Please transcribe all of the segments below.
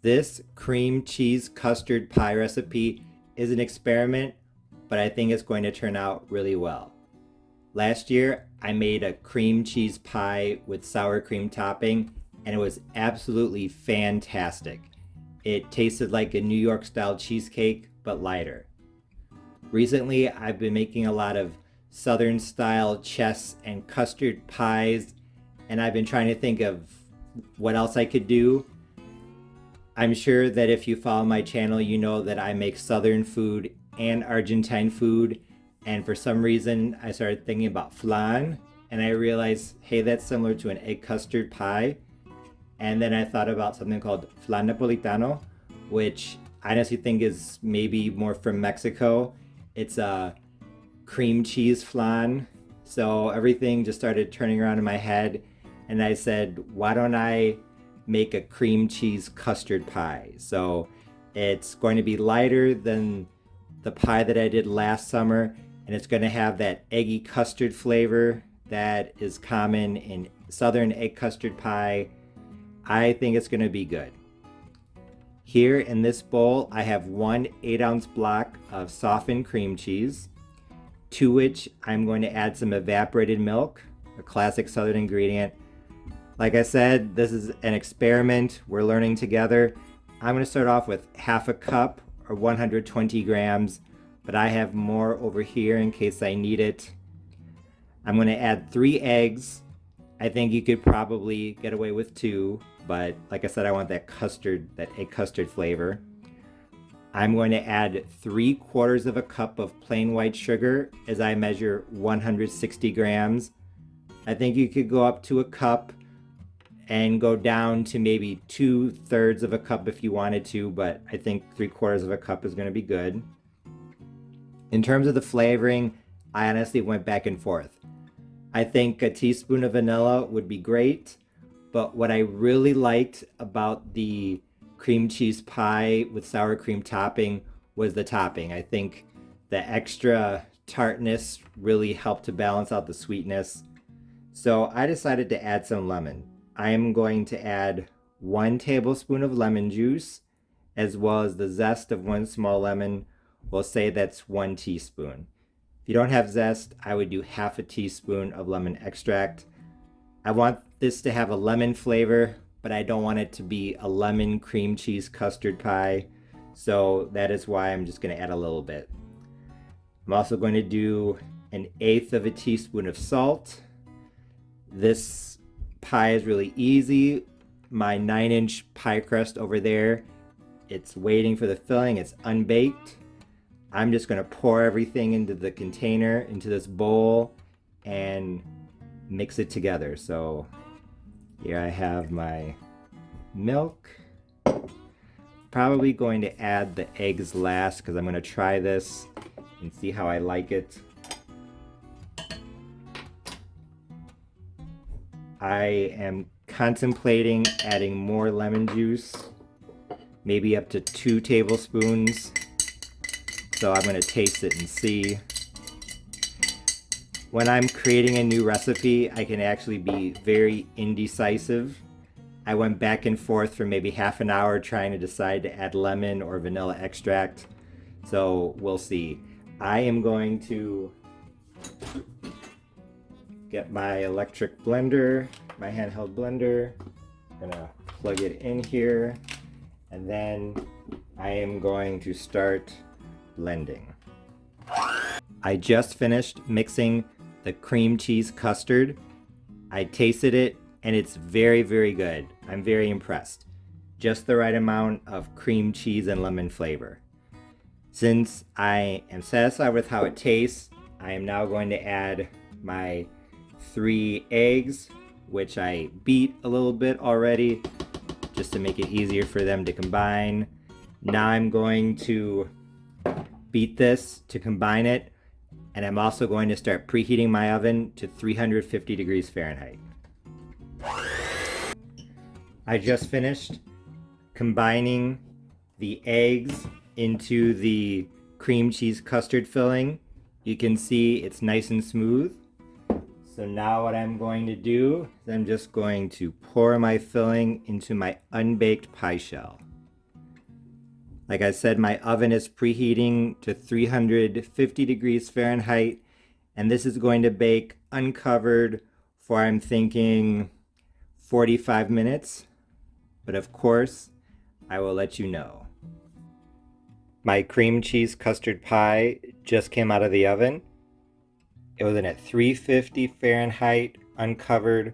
This cream cheese custard pie recipe is an experiment, but I think it's going to turn out really well. Last year, I made a cream cheese pie with sour cream topping, and it was absolutely fantastic. It tasted like a New York style cheesecake, but lighter. Recently, I've been making a lot of Southern style chess and custard pies, and I've been trying to think of what else I could do. I'm sure that if you follow my channel, you know that I make Southern food and Argentine food. And for some reason, I started thinking about flan, and I realized, hey, that's similar to an egg custard pie. And then I thought about something called flan napolitano, which I honestly think is maybe more from Mexico. It's a cream cheese flan. So everything just started turning around in my head, and I said, why don't I make a cream cheese custard pie? So it's going to be lighter than the pie that I did last summer, and it's going to have that eggy custard flavor that is common in Southern egg custard pie. I think it's going to be good. Here in this bowl, I have one 8-ounce block of softened cream cheese, to which I'm going to add some evaporated milk, a classic Southern ingredient. Like I said, this is an experiment. We're learning together. I'm going to start off with half a cup or 120 grams, but I have more over here in case I need it. I'm going to add 3 eggs. I think you could probably get away with 2, but like I said, I want that custard, that egg custard flavor. I'm going to add 3/4 of a cup of plain white sugar as I measure 160 grams. I think you could go up to a cup and go down to maybe 2/3 of a cup if you wanted to, but I think 3/4 of a cup is going to be good. In terms of the flavoring, I honestly went back and forth. I think a teaspoon of vanilla would be great, but what I really liked about the cream cheese pie with sour cream topping was the topping. I think the extra tartness really helped to balance out the sweetness. So I decided to add some lemon. I am going to add 1 tablespoon of lemon juice, as well as the zest of 1 small lemon. We'll say that's 1 teaspoon. If you don't have zest, I would do half a teaspoon of lemon extract. I want this to have a lemon flavor, but I don't want it to be a lemon cream cheese custard pie. So that is why I'm just going to add a little bit. I'm also going to do 1/8 of a teaspoon of salt. This pie is really easy. My 9-inch pie crust over there, it's waiting for the filling. It's unbaked. I'm just going to pour everything into the container, into this bowl, and mix it together. So here I have my milk. Probably going to add the eggs last because I'm going to try this and see how I like it. I am contemplating adding more lemon juice, maybe up to 2 tablespoons. So I'm going to taste it and see. When I'm creating a new recipe, I can actually be very indecisive. I went back and forth for maybe half an hour trying to decide to add lemon or vanilla extract. So we'll see. I am going to get my electric blender, my handheld blender. I'm gonna plug it in here, and then I am going to start blending. I just finished mixing the cream cheese custard. I tasted it and it's very, very good. I'm very impressed. Just the right amount of cream cheese and lemon flavor. Since I am satisfied with how it tastes, I am now going to add my 3 eggs, which I beat a little bit already just to make it easier for them to combine. Now I'm going to beat this to combine it, and I'm also going to start preheating my oven to 350 degrees Fahrenheit. I just finished combining the eggs into the cream cheese custard filling. You can see it's nice and smooth. So now what I'm going to do is I'm just going to pour my filling into my unbaked pie shell. Like I said, my oven is preheating to 350 degrees Fahrenheit, and this is going to bake uncovered for, I'm thinking, 45 minutes. But of course, I will let you know. My cream cheese custard pie just came out of the oven. It was in at 350 Fahrenheit, uncovered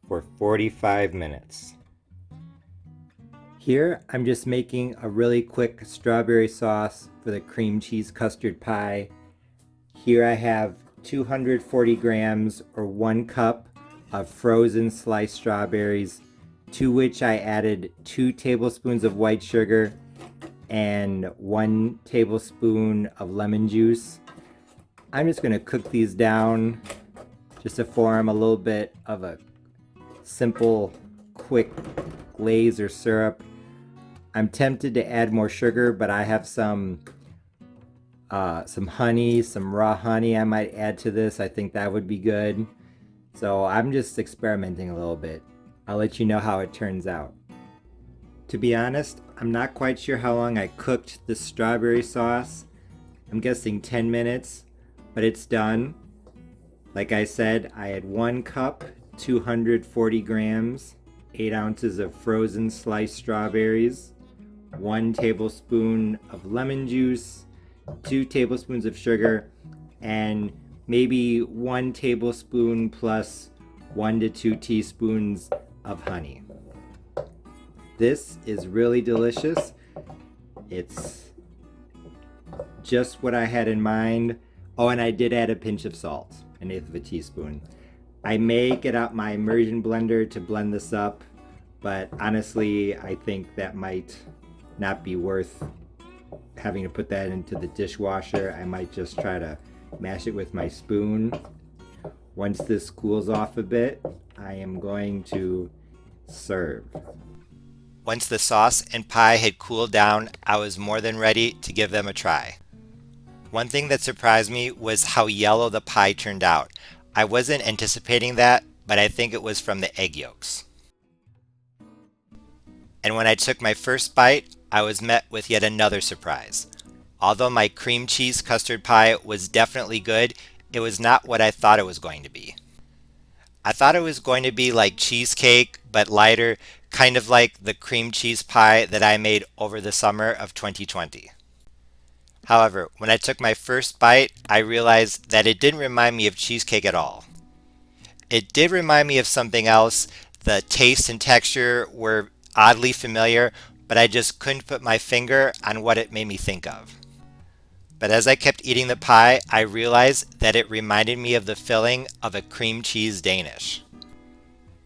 for 45 minutes. Here, I'm just making a really quick strawberry sauce for the cream cheese custard pie. Here I have 240 grams or 1 cup of frozen sliced strawberries, to which I added 2 tablespoons of white sugar and 1 tablespoon of lemon juice. I'm just going to cook these down just to form a little bit of a simple, quick glaze or syrup. I'm tempted to add more sugar, but I have some honey, some raw honey I might add to this. I think that would be good. So I'm just experimenting a little bit. I'll let you know how it turns out. To be honest, I'm not quite sure how long I cooked the strawberry sauce. I'm guessing 10 minutes, but it's done. Like I said, I had 1 cup, 240 grams, 8 ounces of frozen sliced strawberries, 1 tablespoon of lemon juice, 2 tablespoons of sugar, and maybe 1 tablespoon plus 1 to 2 teaspoons of honey. This is really delicious. It's just what I had in mind. Oh, and I did add a pinch of salt, an eighth of a teaspoon. I may get out my immersion blender to blend this up, but honestly, I think that might not be worth having to put that into the dishwasher. I might just try to mash it with my spoon. Once this cools off a bit, I am going to serve. Once the sauce and pie had cooled down, I was more than ready to give them a try. One thing that surprised me was how yellow the pie turned out. I wasn't anticipating that, but I think it was from the egg yolks. And when I took my first bite, I was met with yet another surprise. Although my cream cheese custard pie was definitely good, it was not what I thought it was going to be. I thought it was going to be like cheesecake, but lighter, kind of like the cream cheese pie that I made over the summer of 2020. However, when I took my first bite, I realized that it didn't remind me of cheesecake at all. It did remind me of something else. The taste and texture were oddly familiar, but I just couldn't put my finger on what it made me think of. But as I kept eating the pie, I realized that it reminded me of the filling of a cream cheese Danish.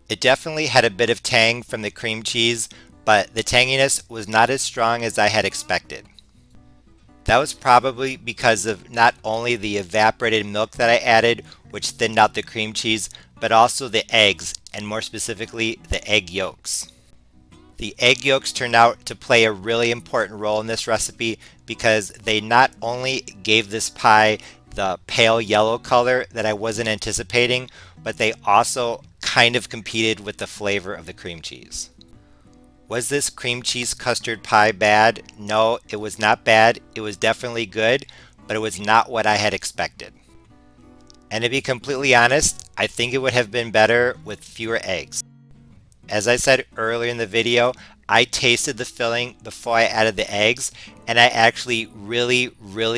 It definitely had a bit of tang from the cream cheese, but the tanginess was not as strong as I had expected. That was probably because of not only the evaporated milk that I added, which thinned out the cream cheese, but also the eggs, and more specifically, the egg yolks. The egg yolks turned out to play a really important role in this recipe because they not only gave this pie the pale yellow color that I wasn't anticipating, but they also kind of competed with the flavor of the cream cheese. Was this cream cheese custard pie bad? No, it was not bad. It was definitely good, but it was not what I had expected. And to be completely honest, I think it would have been better with fewer eggs. As I said earlier in the video, I tasted the filling before I added the eggs, and I actually really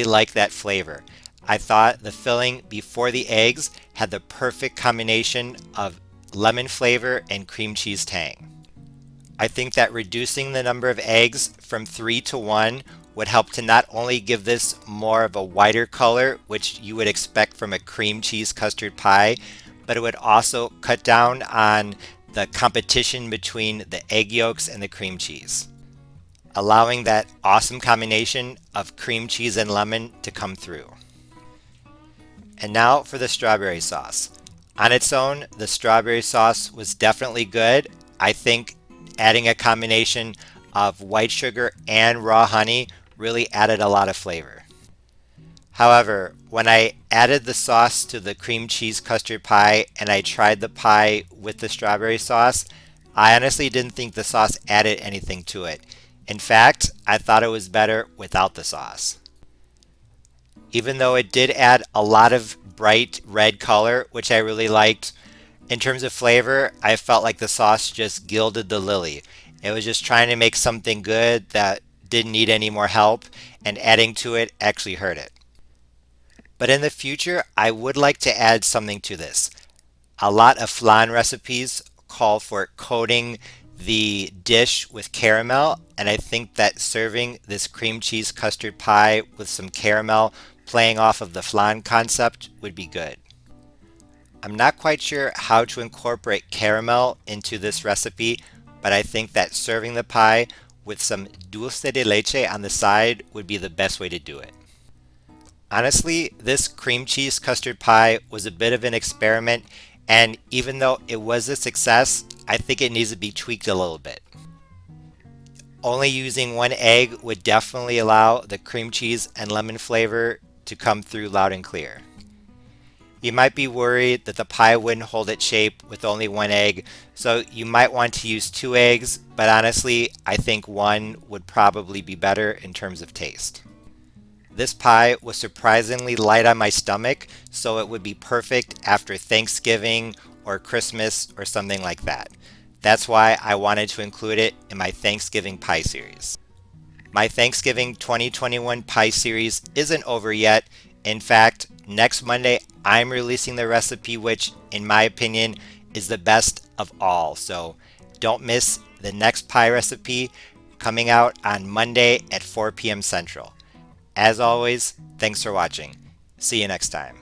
like that flavor. I thought the filling before the eggs had the perfect combination of lemon flavor and cream cheese tang. I think that reducing the number of eggs from 3 to 1 would help to not only give this more of a whiter color, which you would expect from a cream cheese custard pie, but it would also cut down on the competition between the egg yolks and the cream cheese, allowing that awesome combination of cream cheese and lemon to come through. And now for the strawberry sauce. On its own, the strawberry sauce was definitely good. I think adding a combination of white sugar and raw honey really added a lot of flavor. However, when I added the sauce to the cream cheese custard pie and I tried the pie with the strawberry sauce, I honestly didn't think the sauce added anything to it. In fact, I thought it was better without the sauce. Even though it did add a lot of bright red color, which I really liked, in terms of flavor, I felt like the sauce just gilded the lily. It was just trying to make something good that didn't need any more help, and adding to it actually hurt it. But in the future, I would like to add something to this. A lot of flan recipes call for coating the dish with caramel, and I think that serving this cream cheese custard pie with some caramel playing off of the flan concept would be good. I'm not quite sure how to incorporate caramel into this recipe, but I think that serving the pie with some dulce de leche on the side would be the best way to do it. Honestly, this cream cheese custard pie was a bit of an experiment, and even though it was a success, I think it needs to be tweaked a little bit. Only using one egg would definitely allow the cream cheese and lemon flavor to come through loud and clear. You might be worried that the pie wouldn't hold its shape with only one egg, so you might want to use two eggs, but honestly, I think one would probably be better in terms of taste. This pie was surprisingly light on my stomach, so it would be perfect after Thanksgiving or Christmas or something like that. That's why I wanted to include it in my Thanksgiving pie series. My Thanksgiving 2021 pie series isn't over yet. In fact, next Monday I'm releasing the recipe, which, in my opinion, is the best of all. So don't miss the next pie recipe coming out on Monday at 4 p.m. Central. As always, thanks for watching. See you next time.